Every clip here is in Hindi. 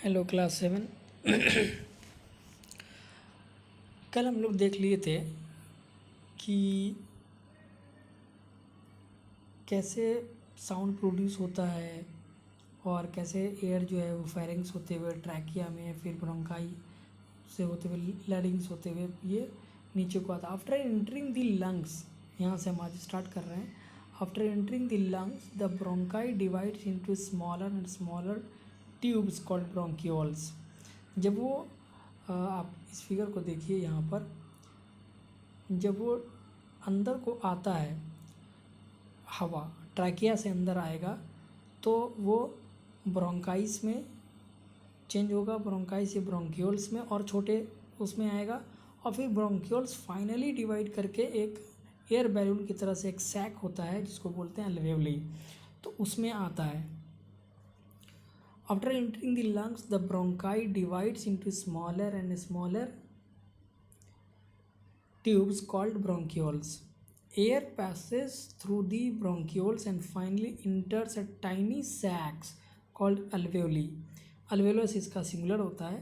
Hello class 7। कल हम लोग देख लिए थे कि कैसे साउंड प्रोड्यूस होता है और कैसे एयर जो है वो फेरिंग्स होते हुए ट्रैकिया में, फिर ब्रोंकाई से होते हुए लैरिंग्स होते हुए ये नीचे को आता है। आफ्टर एंटरिंग द लंग्स, यहाँ से हम आज स्टार्ट कर रहे हैं। After entering the lungs the bronchi divides into smaller and smaller tubes called bronchioles. जब वो आप इस फिगर को देखिए यहाँ पर, जब वो अंदर को आता है, हवा ट्रैकिया से अंदर आएगा तो वो ब्रोंकाइस में चेंज होगा, ब्रोंकाइस से ब्रोंक्यूल्स में और छोटे उसमें आएगा, और फिर ब्रोंक्यूल्स फाइनली डिवाइड करके एक एयर बैलून की तरह से एक सैक होता है जिसको बोलते हैं अल्वेओली, तो उसमें आता है। After entering the lungs, the bronchi divides into smaller and smaller tubes called bronchioles. Air passes through the bronchioles and finally enters a tiny sacs called alveoli. Alveolus इसका सिंगुलर होता है।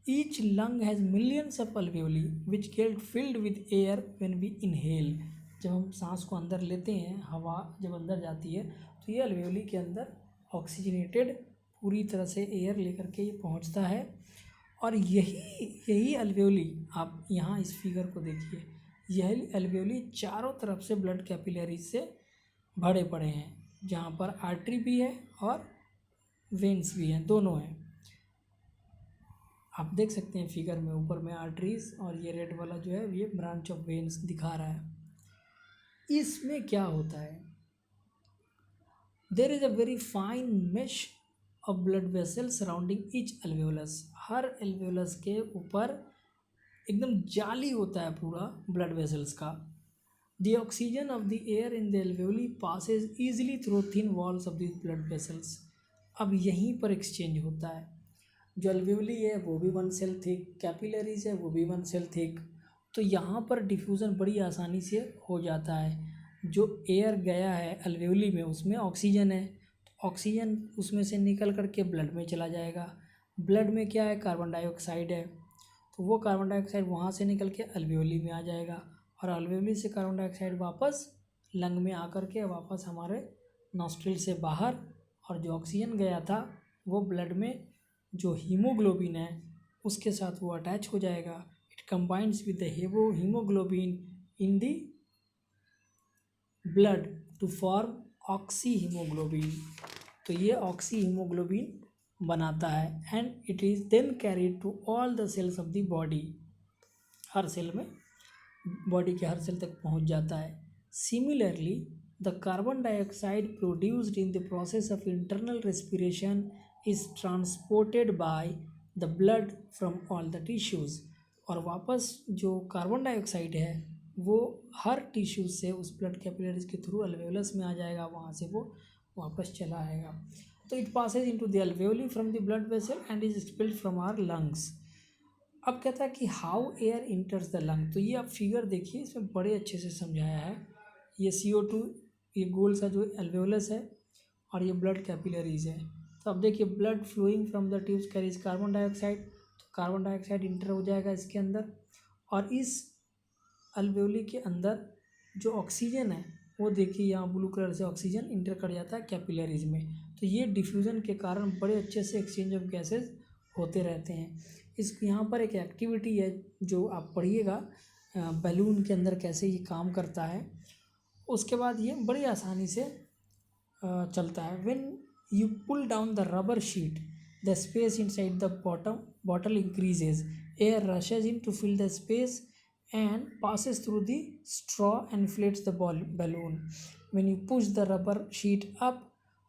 Each lung has millions of alveoli which get filled with air when we inhale. जब हम सांस को अंदर लेते हैं, हवा जब अंदर जाती है तो ये alveoli के अंदर ऑक्सीजनेटेड पूरी तरह से एयर लेकर के ये पहुंचता है। और यही अल्वेओली, आप यहाँ इस फिगर को देखिए, यही अल्वेओली चारों तरफ से ब्लड कैपिलरीज से भरे पड़े हैं, जहाँ पर आर्टरी भी है और वेन्स भी हैं, दोनों हैं। आप देख सकते हैं फिगर में, ऊपर में आर्टरीज और ये रेड वाला जो है ये ब्रांच ऑफ वेन्स दिखा रहा है। इसमें क्या होता है, there is a very fine mesh of blood vessel surrounding each alveolus. हर अल्वेओलस के ऊपर एकदम जाली होता है पूरा ब्लड वेसल्स का। The oxygen of the air in the alveoli passes easily through thin walls of the blood vessels. अब यहीं पर एक्सचेंज होता है। जो अल्वेओली है वो भी 1 सेल थिक, कैपिलरीज है वो भी 1 सेल थिक, तो यहाँ पर डिफ्यूज़न बड़ी आसानी से हो जाता है। जो एयर गया है अल्वेओली में उसमें ऑक्सीजन है, ऑक्सीजन उसमें से निकल करके ब्लड में चला जाएगा। ब्लड में क्या है, कार्बन डाइऑक्साइड है, तो वो कार्बन डाइऑक्साइड वहाँ से निकल के अल्वेओली में आ जाएगा, और अल्वेओली से कार्बन डाइऑक्साइड वापस लंग में आकर के वापस हमारे नॉस्ट्रिल से बाहर, और जो ऑक्सीजन गया था वो ब्लड में जो हीमोग्लोबिन है उसके साथ वो अटैच हो जाएगा। It combines with the haemoglobin in the blood to form oxy haemoglobin. तो ये ऑक्सी हीमोग्लोबिन बनाता है and it is then carried to all the cells of the body. हर सेल में, बॉडी के हर सेल तक पहुंच जाता है। Similarly the carbon dioxide produced in the process of internal respiration is transported by the blood from all the tissues. और वापस जो कार्बन डाइऑक्साइड है वो हर टिश्यू से उस ब्लड कैपिलरीज के थ्रू अल्वेओलस में आ जाएगा, वहाँ से वो वापस चला आएगा। तो it passes into the alveoli from the blood vessel and is expelled from our lungs. अब कहता है कि how air enters the lung, तो ये आप फिगर देखिए, इसमें बड़े अच्छे से समझाया है। ये CO2, ये गोल सा जो अल्वेओलस है, और ये ब्लड कैपिलरीज है। तो अब देखिए, blood flowing from the tubes carries carbon dioxide, तो कार्बन डाइऑक्साइड इंटर हो जाएगा इसके अंदर, और इस अल्वेओली के अंदर जो ऑक्सीजन है वो देखिए यहाँ ब्लू कलर से ऑक्सीजन इंटर कर जाता है कैपिलरीज में। तो ये डिफ्यूज़न के कारण बड़े अच्छे से एक्सचेंज ऑफ गैसेज होते रहते हैं। इस यहाँ पर एक एक्टिविटी है जो आप पढ़िएगा, बैलून के अंदर कैसे ये काम करता है। उसके बाद ये बड़ी आसानी से चलता है। When you pull down the rubber sheet the space inside the bottle increases, air rushes in to fill the space and passes through the straw and inflates the balloon. When you push the rubber sheet up,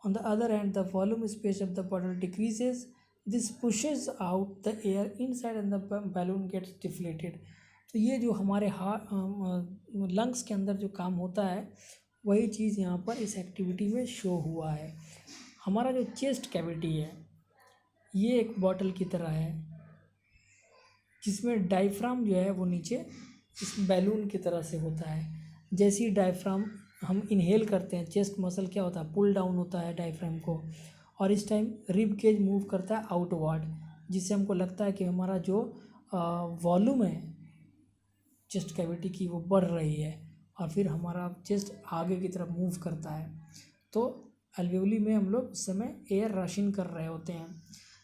on the other hand, the volume space of the bottle decreases. This pushes out the air inside and the balloon gets deflated. तो ये जो हमारे लंग्स के अंदर जो काम होता है वही चीज़ यहाँ पर इस एक्टिविटी में शो हुआ है। हमारा जो चेस्ट कैविटी है ये एक बॉटल की तरह है, जिसमें डायफ्राम जो है वो नीचे इस बैलून की तरह से होता है। जैसे ही डायफ्राम हम इनहेल करते हैं, चेस्ट मसल क्या होता है, पुल डाउन होता है डायफ्राम को, और इस टाइम रिब केज मूव करता है आउटवर्ड, जिससे हमको लगता है कि हमारा जो वॉल्यूम है चेस्ट कैविटी की वो बढ़ रही है, और फिर हमारा चेस्ट आगे की तरफ मूव करता है। तो अल्वेओली में हम लोग उस समय एयर रशिंग कर रहे होते हैं।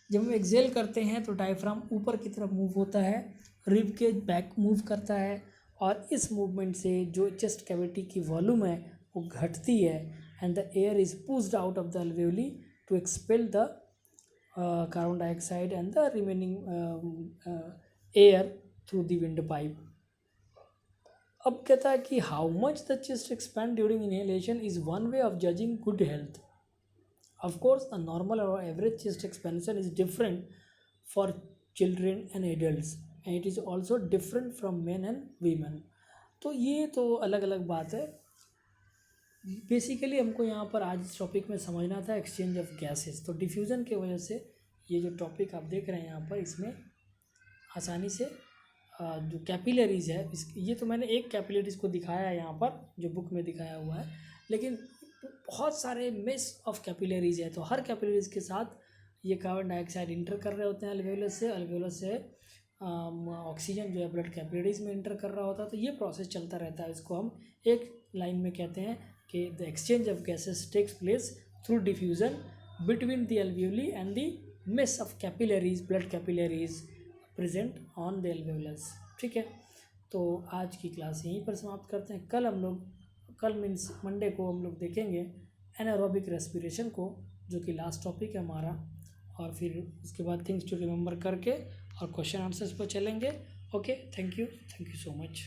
जब हम एक्सेल करते हैं तो डायफ्राम ऊपर की तरफ मूव होता है, रिब केज बैक मूव करता है, और इस मूवमेंट से जो चेस्ट कैविटी की वॉल्यूम है वो घटती है, and the air is pushed out of the alveoli to expel the carbon dioxide and the remaining air through the wind pipe. अब कहता है कि how much the chest expand during inhalation is one way of judging good health. Of course the normal और average chest expansion is different for children and adults, and it is also different from men and women. तो ये तो अलग अलग बात है। बेसिकली हमको यहाँ पर आज इस टॉपिक में समझना था एक्सचेंज ऑफ गैसेस। तो डिफ्यूज़न की वजह से ये जो टॉपिक आप देख रहे हैं यहाँ पर, इसमें आसानी से जो कैपिलरीज है ये तो मैंने एक कैपिलरीज को दिखाया है यहाँ पर जो बुक में दिखाया हुआ है, लेकिन बहुत सारे मेस ऑफ कैपिलरीज है। तो हर कैपिलरीज के साथ ये कार्बन डाइऑक्साइड इंटर कर रहे होते हैं अल्वेओलस से ऑक्सीजन जो है ब्लड कैपिलरीज में इंटर कर रहा होता है। तो ये प्रोसेस चलता रहता है। इसको हम एक लाइन में कहते हैं कि the exchange of gases takes place through diffusion between the alveoli and the mesh of capillaries, blood capillaries present on the alveolus. ठीक है, तो आज की क्लास यहीं पर समाप्त करते हैं। कल मीन्स मंडे को हम लोग देखेंगे एनारोबिक रेस्पिरेशन को, जो कि लास्ट टॉपिक है हमारा, और फिर उसके बाद थिंग्स टू रिमेंबर करके और क्वेश्चन आंसर्स पर चलेंगे। Okay, thank you so much.